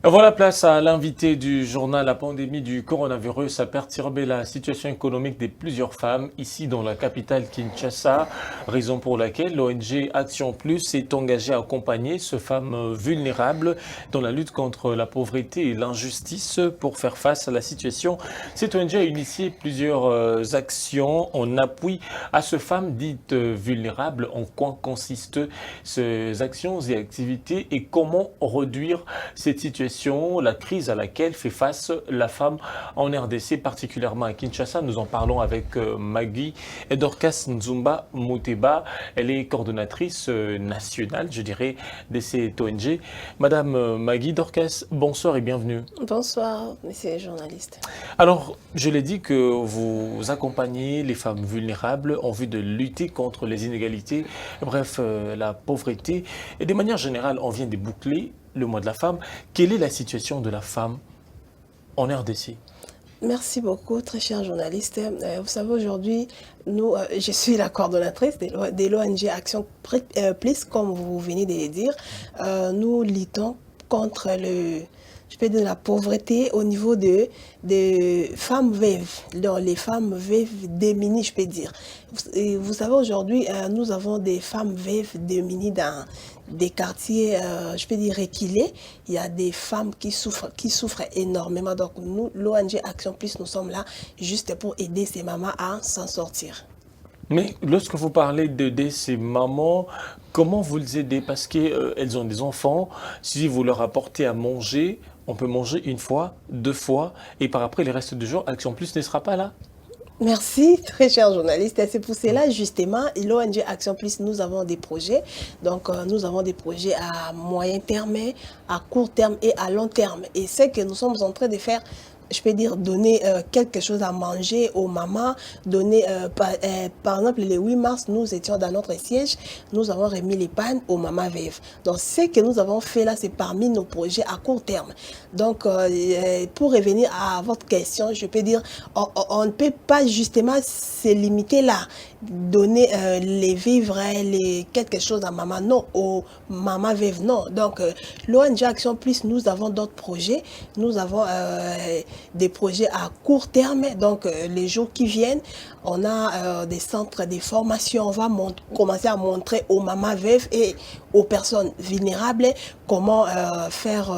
Voilà place à l'invité du journal. La pandémie du coronavirus a perturbé la situation économique de plusieurs femmes ici dans la capitale Kinshasa, raison pour laquelle l'ONG Action Plus s'est engagée à accompagner ces femmes vulnérables dans la lutte contre la pauvreté et l'injustice pour faire face à la situation. Cette ONG a initié plusieurs actions en appui à ces femmes dites vulnérables. En quoi consistent ces actions et activités et comment réduire cette situation, la crise à laquelle fait face la femme en RDC, particulièrement à Kinshasa. Nous en parlons avec Maggie Dorcas Nzumba Muteba. Elle est coordonnatrice nationale, je dirais, de cette ONG. Madame Maggie Dorcas, bonsoir et bienvenue. Bonsoir, monsieur le journaliste. Alors, je l'ai dit que vous accompagnez les femmes vulnérables en vue de lutter contre les inégalités, bref, la pauvreté. Et de manière générale, on vient de boucler le mois de la femme. Quelle est la situation de la femme en RDC? Merci beaucoup, très cher journaliste. Vous savez, aujourd'hui, je suis la coordonnatrice de l'ONG Action Plus, comme vous venez de le dire. Nous luttons contre je peux dire la pauvreté au niveau de femmes veuves, les femmes veuves démunies, je peux dire. Vous savez, aujourd'hui, nous avons des femmes veuves démunies dans des quartiers, je peux dire, reculés. Il y a des femmes qui souffrent énormément. Donc, nous, l'ONG Action Plus, nous sommes là juste pour aider ces mamans à s'en sortir. Mais lorsque vous parlez d'aider ces mamans, comment vous les aidez? Parce qu'elles ont des enfants. Si vous leur apportez à manger, on peut manger une fois, deux fois, et par après, les restes du jour, Action Plus ne sera pas là. Merci, très cher journaliste. Et c'est pour cela, justement, l'ONG Action Plus, nous avons des projets. Donc, nous avons des projets à moyen terme, à court terme et à long terme. Et c'est que nous sommes en train de faire, je peux dire, donner quelque chose à manger aux mamans, donner, par exemple, le 8 mars, nous étions dans notre siège, nous avons remis les pannes aux mamans veuves. Donc, ce que nous avons fait là, c'est parmi nos projets à court terme. Donc, pour revenir à votre question, je peux dire, on ne peut pas justement se limiter là, donner les vivres, quelque chose à maman, non, aux mamans veuves, non. Donc, l'ONG Action Plus, nous avons d'autres projets, nous avons des projets à court terme, donc les jours qui viennent, on a des centres de formation, on va commencer à montrer aux mamans veuves et aux personnes vulnérables comment faire...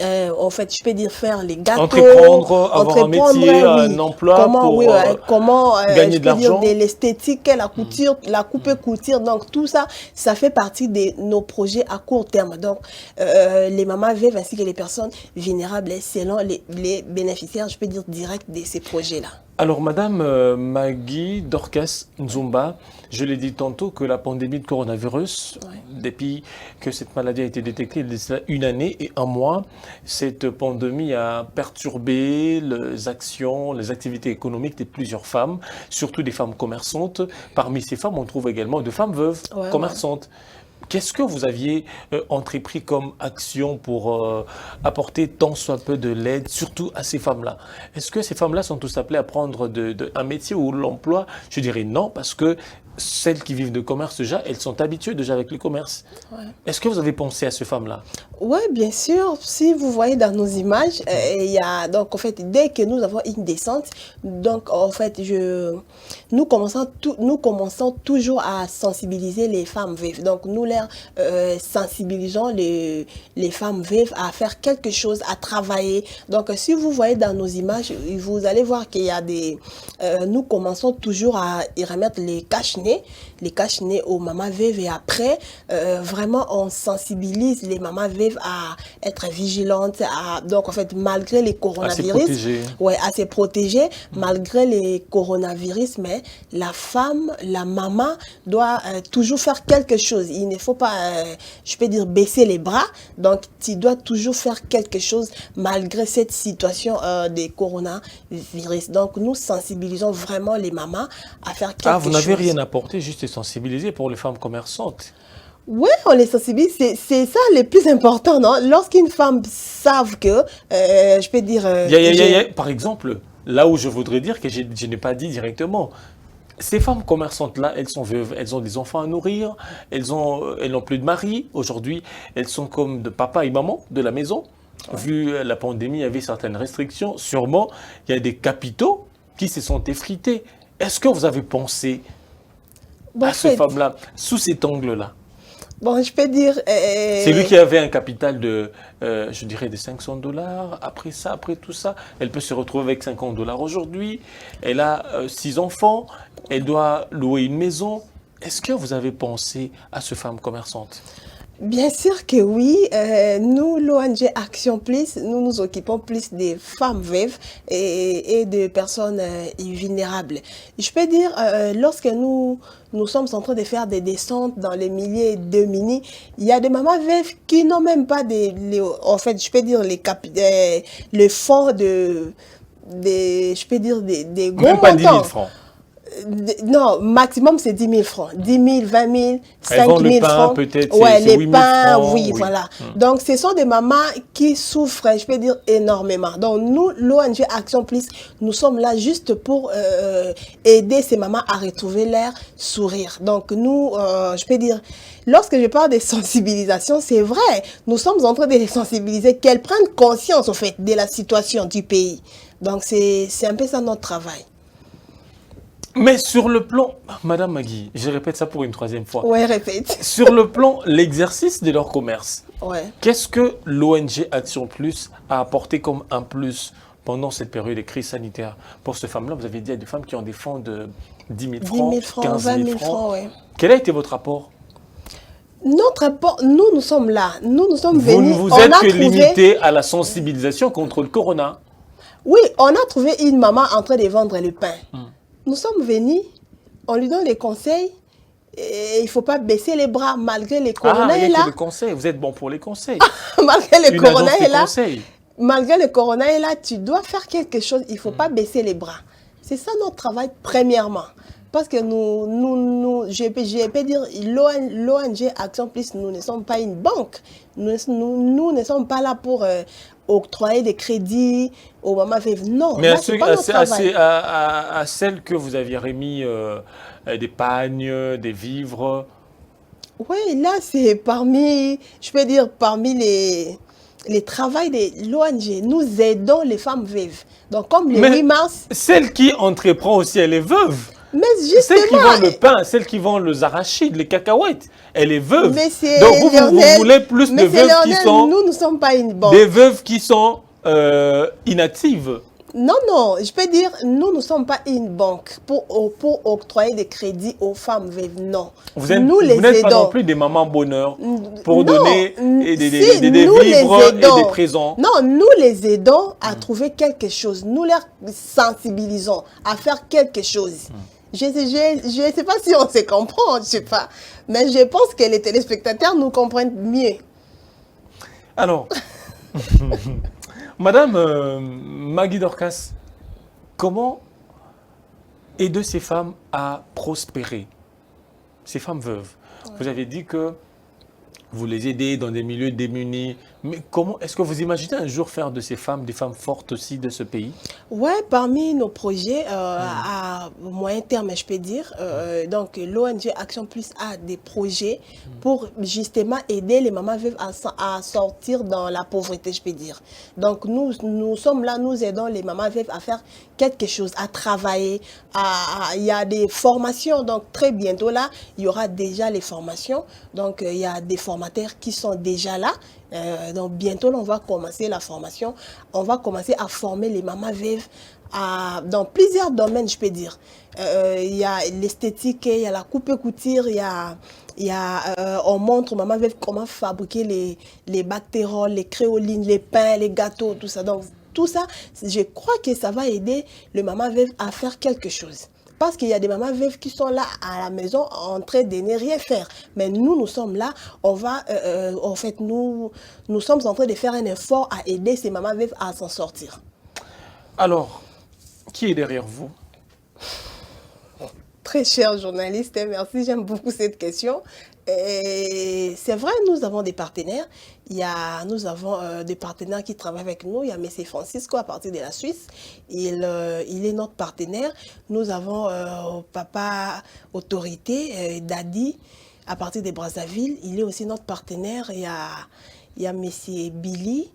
en fait, je peux dire faire les gâteaux, Entreprendre, avoir un métier, oui. un emploi Comment, pour oui, comment gagner je de peux dire l'argent. de l'esthétique, la couture, la coupe-couture. Donc, tout ça, ça fait partie de nos projets à court terme. Donc, les mamans veuves ainsi que les personnes vulnérables, selon les bénéficiaires, je peux dire, directs de ces projets-là. Alors, Madame Maggie Dorcas Nzumba, je l'ai dit tantôt que la pandémie de coronavirus, depuis que cette maladie a été détectée il y a une année et un mois, cette pandémie a perturbé les actions, les activités économiques de plusieurs femmes, surtout des femmes commerçantes. Parmi ces femmes, on trouve également des femmes veuves commerçantes. Qu'est-ce que vous aviez entrepris comme action pour apporter tant soit peu de l'aide, surtout à ces femmes-là? Est-ce que ces femmes-là sont tous appelées à prendre un métier ou l'emploi? Je dirais non, parce que celles qui vivent de commerce déjà, elles sont habituées déjà avec le commerce. Est-ce que vous avez pensé à ces femmes-là? Oui, bien sûr. Si vous voyez dans nos images, il y a donc en fait dès que nous avons une descente, donc en fait nous commençons toujours à sensibiliser les femmes veuves. Donc nous leur sensibilisons les femmes veuves à faire quelque chose, à travailler. Donc si vous voyez dans nos images, vous allez voir qu'il y a nous commençons toujours à y remettre les cache-nez aux mamans veuves et après vraiment on sensibilise les mamans veuves à être vigilantes, donc en fait malgré les coronavirus, à se protéger malgré les coronavirus, mais la femme, la maman doit toujours faire quelque chose. Il ne faut pas, je peux dire, baisser les bras, donc tu dois toujours faire quelque chose malgré cette situation des coronavirus. Donc nous sensibilisons vraiment les mamans à faire quelque chose. Ah, vous n'avez rien apporté, juste sensibiliser pour les femmes commerçantes. Oui, on les sensibilise, c'est ça le plus important, non? Lorsqu'une femme savent que, je peux dire... Par exemple, là où je voudrais dire que je n'ai pas dit directement, Ces femmes commerçantes-là, elles sont veuves, elles ont des enfants à nourrir, elles n'ont plus de mari. Aujourd'hui, elles sont comme de papa et maman de la maison. Vu la pandémie, il y avait certaines restrictions. Sûrement, il y a des capitaux qui se sont effrités. Est-ce que vous avez pensé Bon, à en ces fait, femmes-là sous cet angle-là? bon, je peux dire... C'est lui qui avait un capital de, je dirais, de 500 dollars. Après ça, après tout ça, elle peut se retrouver avec 50 dollars aujourd'hui. Elle a 6 enfants. Elle doit louer une maison. Est-ce que vous avez pensé à ces femmes commerçantes? Bien sûr que oui. Nous, l'ONG Action Plus, nous nous occupons plus des femmes veuves et de personnes vulnérables. Je peux dire, lorsque nous sommes en train de faire des descentes dans les milliers de mini, il y a des mamans veuves qui n'ont même pas en fait, je peux dire le fonds je peux dire des gros Même pas 10 000 montants. francs. Non, maximum c'est 10 000 francs. 10 000, 20 000, Elles 5 vendent le 000 pain, francs. peut-être, Ouais, c'est les 8 000 pains, francs, oui, oui. voilà. Donc, ce sont des mamans qui souffrent, je peux dire, énormément. Donc, nous, l'ONG Action Plus, nous sommes là juste pour aider ces mamans à retrouver leur sourire. Donc, nous, je peux dire, lorsque je parle de sensibilisation, c'est vrai, nous sommes en train de les sensibiliser, qu'elles prennent conscience, au fait, de la situation du pays. Donc, c'est un peu ça notre travail. Mais sur le plan, Madame Magui, je répète ça pour une troisième fois. Ouais, répète. Sur le plan, l'exercice de leur commerce, Ouais. qu'est-ce que l'ONG Action Plus a apporté comme un plus pendant cette période de crise sanitaire? Pour ces femmes-là, vous avez dit, il y a des femmes qui ont des fonds de 10 000 10 francs, 000 francs, 15 20 000 000 francs. francs, ouais. Quel a été votre apport? Notre rapport, nous sommes là. Nous sommes Vous ne venus. vous On êtes a que trouvé, limité à la sensibilisation contre le corona. oui, on a trouvé une maman en train de vendre le pain. Nous sommes venus, on lui donne les conseils. Et il ne faut pas baisser les bras malgré les corona Ah, il est y a là. que le conseil. Vous êtes bon pour les conseils. Malgré le Une corona agence est de là. conseil. Malgré le corona est là, tu dois faire quelque chose. Il ne faut pas baisser les bras. C'est ça notre travail premièrement. Parce que je peux dire, l'ONG Action Plus, nous ne sommes pas une banque. Nous ne sommes pas là pour octroyer des crédits aux mamans veuves. Non, Mais là, c'est pas notre travail. à celles que vous aviez remis des pagnes, des vivres. Oui, là, c'est parmi, je peux dire, parmi les travails de l'ONG. Nous aidons les femmes veuves. Donc, comme le Mais 8 mars, celle qui entreprend aussi, elle est veuve. mais Celle qui justement, vend le pain, celle qui vend les arachides, les cacahuètes, elle est veuve. mais c'est Donc vous Lionel, voulez plus de mais c'est veuves qui Lionel, sont nous ne sommes pas une banque. des veuves qui sont inactives. Non, non, je peux dire, nous ne sommes pas une banque pour octroyer des crédits aux femmes veuves. Non. Vous nous les n'êtes pas non aidons. plus des mamans bonheur pour Non, donner des nous les vivres aidons. et des présents. Non, nous les aidons à trouver quelque chose. Nous les sensibilisons à faire quelque chose. Je ne sais pas si on se comprend, je ne sais pas. Mais je pense que les téléspectateurs nous comprennent mieux. Alors, Madame Magui Dorcas, comment aider ces femmes à prospérer, ces femmes veuves? Vous avez dit que vous les aidez dans des milieux démunis, mais comment est-ce que vous imaginez un jour faire de ces femmes des femmes fortes aussi de ce pays? Ouais, parmi nos projets à moyen terme, je peux dire, donc l'ONG Action Plus a des projets pour justement aider les mamans veuves à sortir dans la pauvreté, je peux dire. Donc nous sommes là, nous aidons les mamans veuves à faire quelque chose, à travailler. Il y a des formations, donc très bientôt là, il y aura déjà les formations. Donc il y a des formateurs qui sont déjà là. Donc bientôt, là, on va commencer la formation. On va commencer à former les mamans veuves dans plusieurs domaines, je peux dire. Il y a l'esthétique, il y a la coupe-couture, on montre aux mamans veuves comment fabriquer les bactéroles, les créolines, les pains, les gâteaux, tout ça. Donc tout ça, je crois que ça va aider le maman veuve à faire quelque chose. Parce qu'il y a des mamans veuves qui sont là à la maison en train de ne rien faire. Mais nous sommes là, en fait, nous sommes en train de faire un effort à aider ces mamans veuves à s'en sortir. Alors, qui est derrière vous? Très cher journaliste, merci, j'aime beaucoup cette question. Et c'est vrai, nous avons des partenaires. Nous avons des partenaires qui travaillent avec nous. Il y a M. Francisco à partir de la Suisse. Il est notre partenaire. Nous avons Papa Autorité, Dadi, à partir de Brazzaville. Il est aussi notre partenaire. Il y a M. Billy.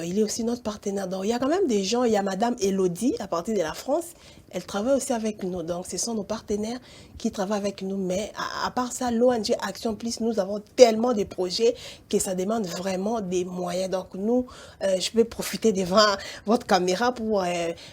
Il est aussi notre partenaire. Donc, il y a quand même des gens. Il y a Madame Elodie, à partir de la France. Elle travaille aussi avec nous. Donc, ce sont nos partenaires qui travaillent avec nous. Mais à part ça, l'ONG Action Plus, nous avons tellement de projets que ça demande vraiment des moyens. Donc, nous, je peux profiter devant votre caméra pour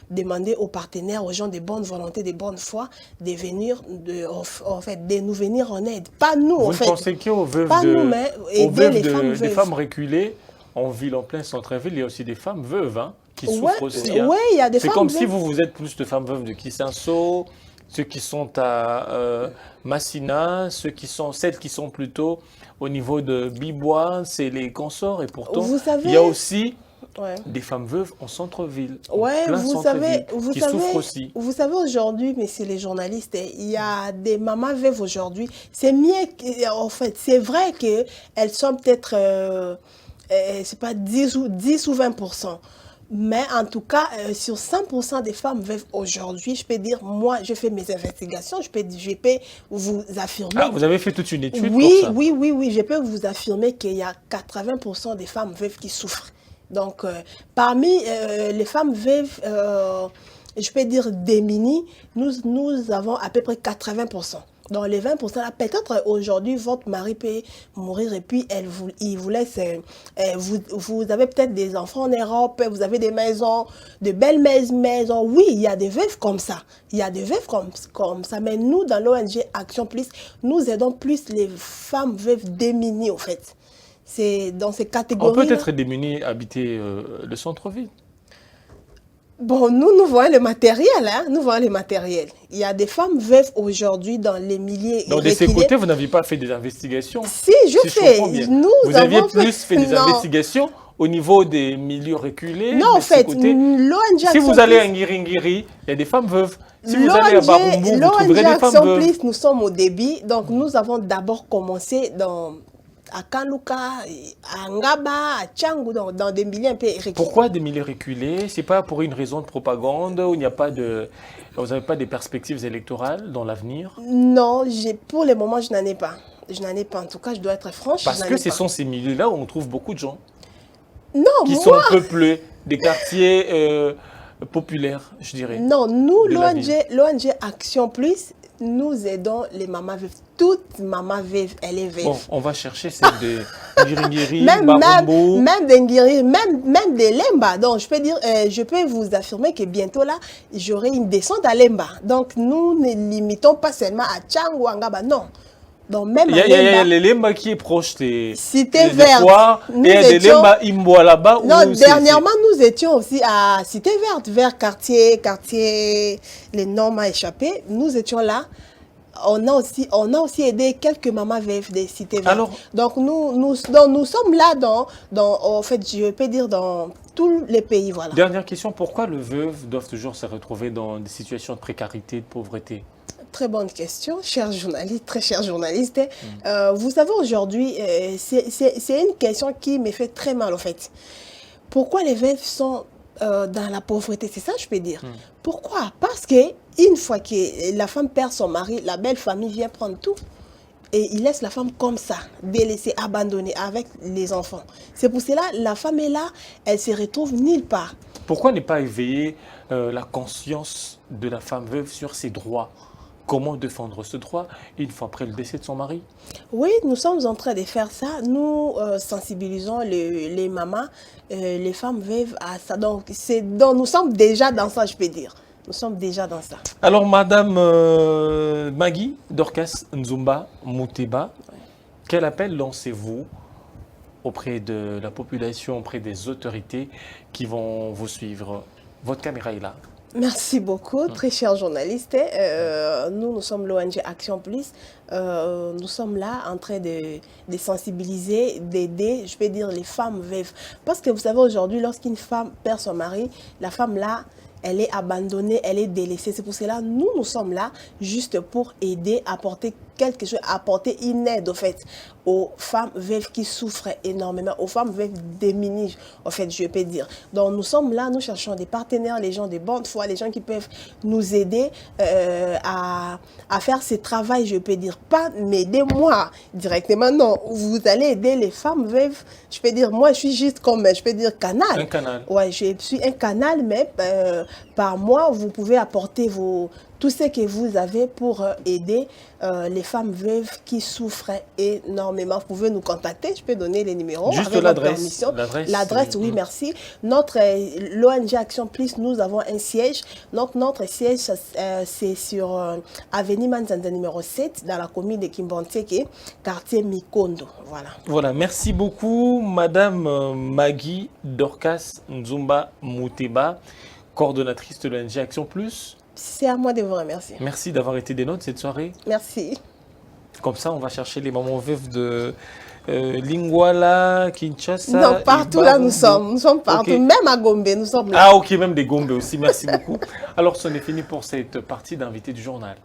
demander aux partenaires, aux gens de bonne volonté, de bonne foi, de venir, de nous venir en aide. Pas nous, en fait. Vous ne pensez qu'aux veuves, pas nous, mais aider les femmes veuves. Des femmes reculées en ville, en plein centre-ville, il y a aussi des femmes veuves qui souffrent aussi. Oui, il y a des femmes veuves. C'est comme si vous êtes plus de femmes veuves de Kisinso, ceux qui sont à Massina, celles qui sont plutôt au niveau de Bibois, c'est les consorts. Et pourtant, il y a aussi des femmes veuves en centre-ville, qui souffrent aussi. Vous savez, aujourd'hui, messieurs les journalistes, il y a des mamans veuves aujourd'hui. C'est mieux, en fait, c'est vrai qu'elles sont peut-être... c'est pas 10 ou 20%. Mais en tout cas, sur 100% des femmes veuves aujourd'hui, je peux dire, moi, je fais mes investigations, je peux vous affirmer... Ah, vous avez fait toute une étude pour ça? Oui, je peux vous affirmer qu'il y a 80% des femmes veuves qui souffrent. Donc, parmi les femmes veuves, je peux dire démunies, nous avons à peu près 80%. Dans les 20%, là, peut-être aujourd'hui, votre mari peut mourir et puis il vous laisse... vous avez peut-être des enfants en Europe, vous avez des maisons, de belles maisons. Oui, il y a des veuves comme ça. Il y a des veuves comme ça. Mais nous, dans l'ONG Action Plus, nous aidons plus les femmes veuves démunies, en fait. C'est dans ces catégories. On peut être démunis, habiter le centre-ville. Bon, nous voyons le matériel, hein? Nous voyons le matériel. Il y a des femmes veuves aujourd'hui dans les milliers. Donc, de ces côtés, vous n'avez pas fait des investigations? Si, je fais. Vous aviez plus fait des investigations au niveau des milieux reculés? Non, en fait, l'ONG Si vous allez à Ngiri, il y a des femmes veuves. Si vous allez à Barumbu, vous trouverez des femmes veuves. Nous sommes au début, donc nous avons d'abord commencé à Kanluka, à Ngaba, à Tchangou, dans des milieux un peu reculés. Pourquoi des milieux reculés? Ce n'est pas pour une raison de propagande où il n'y a pas vous n'avez pas de perspectives électorales dans l'avenir? Non, pour le moment, je n'en ai pas. Je n'en ai pas. En tout cas, je dois être franche. Parce que ce sont ces milieux-là où on trouve beaucoup de gens. Non, qui sont peuplés, des quartiers populaires, je dirais. Non, nous, l'ONG Action Plus, nous aidons les mamans veuves. Toute maman veuve, elle est veuve. Bon, on va chercher celle de Ngiri, Barumbu. Même de Ngiri, même de Lemba. Donc, je peux vous affirmer que bientôt, là, j'aurai une descente à Lemba. Donc, nous ne limitons pas seulement à Tchang ou à Ngaba, non. Donc, même il y a les Lemba qui est proche des Cité Verte. Et il y a des Lemba Imboa là-bas. Non, dernièrement, nous étions aussi à Cité Verte, vers quartier, les noms m'ont échappé. Nous étions là. On a aussi aidé quelques mamans veuves des cités vertes. Alors, donc nous sommes là en fait, je peux dire dans tous les pays, voilà. Dernière question, pourquoi les veuves doivent toujours se retrouver dans des situations de précarité, de pauvreté? Très bonne question, cher journaliste, très cher journaliste. Vous savez, aujourd'hui, c'est une question qui me fait très mal, en fait. Pourquoi les veuves sont dans la pauvreté? C'est ça, je peux dire. Pourquoi? Parce que une fois que la femme perd son mari, la belle famille vient prendre tout. Et il laisse la femme comme ça, délaissée, abandonnée avec les enfants. C'est pour cela la femme est là, elle se retrouve nulle part. Pourquoi ne pas éveiller la conscience de la femme veuve sur ses droits? Comment défendre ce droit une fois après le décès de son mari? Oui, nous sommes en train de faire ça. Nous sensibilisons les mamans, les femmes veuves à ça. Donc, nous sommes déjà dans ça, je peux dire. Nous sommes déjà dans ça. Alors, Madame Maggie Dorcas Nzumba Mouteba, quel appel lancez-vous auprès de la population, auprès des autorités qui vont vous suivre? Votre caméra est là. Merci beaucoup, très cher journaliste. Nous sommes l'ONG Action Plus. Nous sommes là en train de sensibiliser, d'aider, je peux dire, les femmes veuves. Parce que vous savez, aujourd'hui, lorsqu'une femme perd son mari, la femme là, elle est abandonnée, elle est délaissée. C'est pour cela nous sommes là juste pour aider, apporter quelque chose, apporter une aide, au fait, aux femmes veuves qui souffrent énormément, aux femmes veuves démunies, en fait, je peux dire. Donc, nous sommes là, nous cherchons des partenaires, les gens de bonne foi, les gens qui peuvent nous aider à faire ce travail, je peux dire. Pas m'aider moi directement, non. Vous allez aider les femmes veuves. Je peux dire, moi, je suis juste comme, je peux dire, canal. Un canal. Ouais, je suis un canal, mais par mois, vous pouvez apporter tout ce que vous avez pour aider les femmes veuves qui souffrent énormément. Vous pouvez nous contacter, je peux donner les numéros. Juste l'adresse. L'adresse, oui, merci. L'ONG Action Plus, nous avons un siège. Donc, notre siège, c'est sur Avenue Manzanda numéro 7, dans la commune de Kimbanteke, quartier Mikondo. Voilà. Voilà, merci beaucoup, Madame Maggie Dorcas Nzumba Mouteba, coordonnatrice de l'ONG Action Plus. C'est à moi de vous remercier. Merci d'avoir été des nôtres cette soirée. Merci. Comme ça, on va chercher les mamans veuves de Lingwala, Kinshasa. Non, partout là nous sommes. Nous sommes partout. Okay. Même à Gombe, nous sommes là. Ah ok, même des Gombe aussi. Merci beaucoup. Alors, ce n'est fini pour cette partie d'invité du journal.